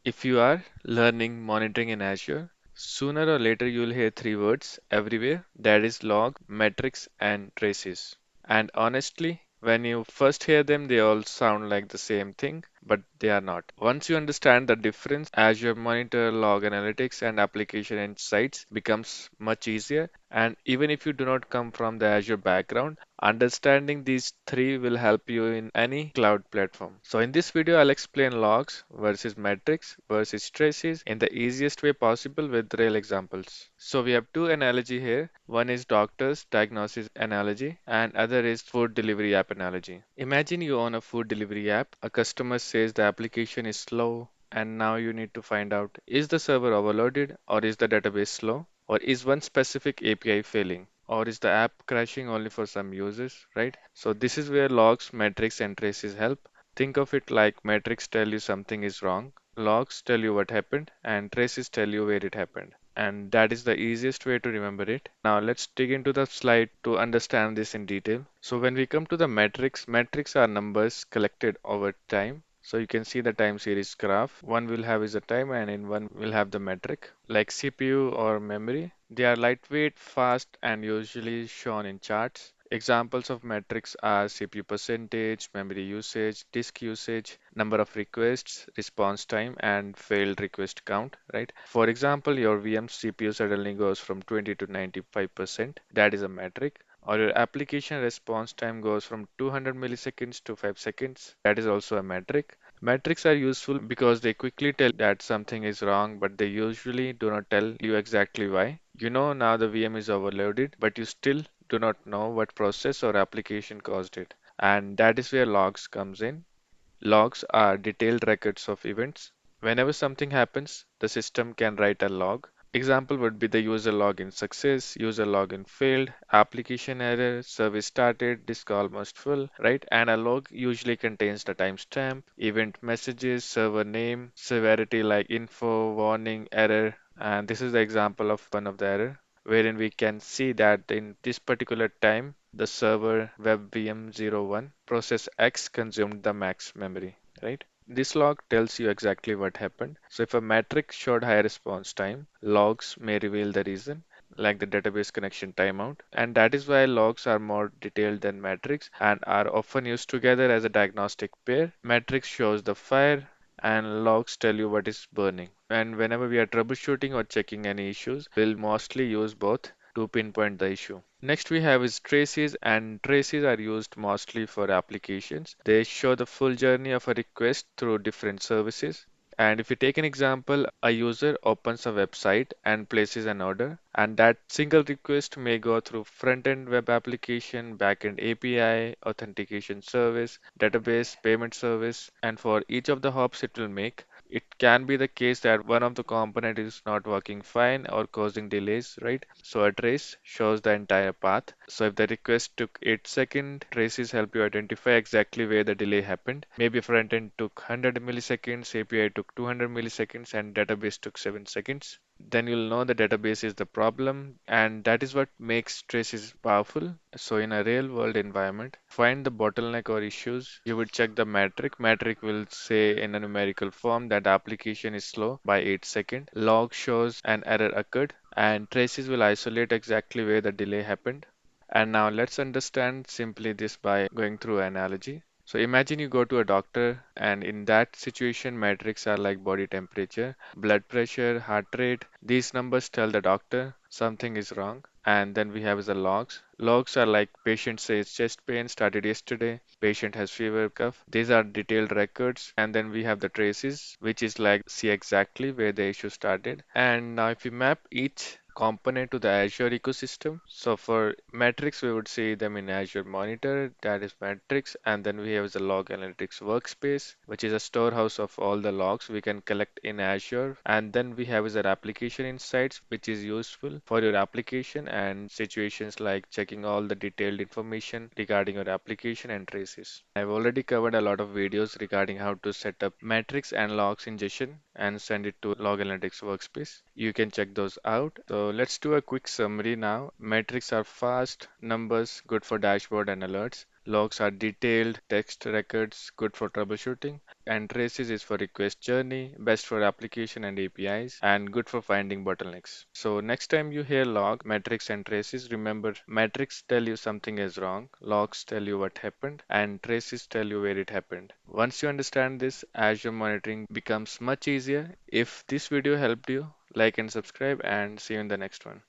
If you are learning monitoring in Azure, sooner or later you will hear three words everywhere, that is log, metrics, and traces. And honestly, when you first hear them, they all sound like the same thing, but they are not. Once you understand the difference, Azure Monitor, Log Analytics, and Application Insights becomes much easier. And even if you do not come from the Azure background, understanding these three will help you in any cloud platform. So in this video, I'll explain logs versus metrics versus traces in the easiest way possible with real examples. So we have two analogy here. One is doctor's diagnosis analogy and other is food delivery app analogy. Imagine you own a food delivery app. A customer says the application is slow and now you need to find out, is the server overloaded or is the database slow? Or is one specific API failing? Or is the app crashing only for some users, right? So this is where logs, metrics, and traces help. Think of it like metrics tell you something is wrong, logs tell you what happened, and traces tell you where it happened. And that is the easiest way to remember it. Now let's dig into the slide to understand this in detail. So when we come to the metrics, metrics are numbers collected over time. So you can see the time series graph. One will have is a time and in one will have the metric like CPU or memory. They are lightweight, fast and usually shown in charts. Examples of metrics are CPU percentage, memory usage, disk usage, number of requests, response time, and failed request count, right? For example, your VM CPU suddenly goes from 20 to 95%. That is a metric. Or your application response time goes from 200 milliseconds to 5 seconds. That is also a metric. Metrics are useful because they quickly tell that something is wrong, but they usually do not tell you exactly why. You know now the VM is overloaded, but you still do not know what process or application caused it. And that is where logs comes in. Logs are detailed records of events. Whenever something happens, the system can write a log. Example would be the user login success, user login failed, application error, service started, disk almost full, right? And a log usually contains the timestamp, event messages, server name, severity like info, warning, error. And this is the example of one of the error, wherein we can see that in this particular time, the server web VM01 process X consumed the max memory, right? This log tells you exactly what happened. So if a metric showed high response time, logs may reveal the reason, like the database connection timeout. And that is why logs are more detailed than metrics and are often used together as a diagnostic pair. Metrics shows the fire and logs tell you what is burning. And whenever we are troubleshooting or checking any issues, we'll mostly use both to pinpoint the issue. Next we have is traces, and traces are used mostly for applications. They show the full journey of a request through different services. And if you take an example, a user opens a website and places an order, and that single request may go through front-end web application, back-end API, authentication service, database, payment service, and for each of the hops it will make, it can be the case that one of the component is not working fine or causing delays, right? So a trace shows the entire path. So if the request took 8 seconds, traces help you identify exactly where the delay happened. Maybe front end took 100 milliseconds, API took 200 milliseconds, and database took 7 seconds. Then you'll know the database is the problem, and that is what makes traces powerful. So in a real world environment, find the bottleneck or issues. You would check the metric. Metric will say in a numerical form that application is slow by 8 seconds. Log shows an error occurred, and traces will isolate exactly where the delay happened. And now let's understand simply this by going through an analogy. So imagine you go to a doctor, and in that situation, metrics are like body temperature, blood pressure, heart rate. These numbers tell the doctor something is wrong. And then we have the logs. Logs are like patient says chest pain started yesterday, patient has fever, cough. These are detailed records. And then we have the traces, which is like see exactly where the issue started. And now if you map each component to the Azure ecosystem. So for metrics, we would see them in Azure Monitor, that is metrics, and then we have the log analytics workspace, which is a storehouse of all the logs we can collect in Azure. And then we have our application insights, which is useful for your application and situations like checking all the detailed information regarding your application and traces. I've already covered a lot of videos regarding how to set up metrics and logs ingestion and send it to log analytics workspace. You can check those out. So let's do a quick summary now. Metrics are fast numbers, good for dashboard and alerts. Logs are detailed text records, good for troubleshooting, and traces is for request journey, best for application and APIs, and good for finding bottlenecks. So next time you hear log, metrics, and traces, remember metrics tell you something is wrong, logs tell you what happened, and traces tell you where it happened. Once you understand this, Azure monitoring becomes much easier. If this video helped you, like and subscribe, and see you in the next one.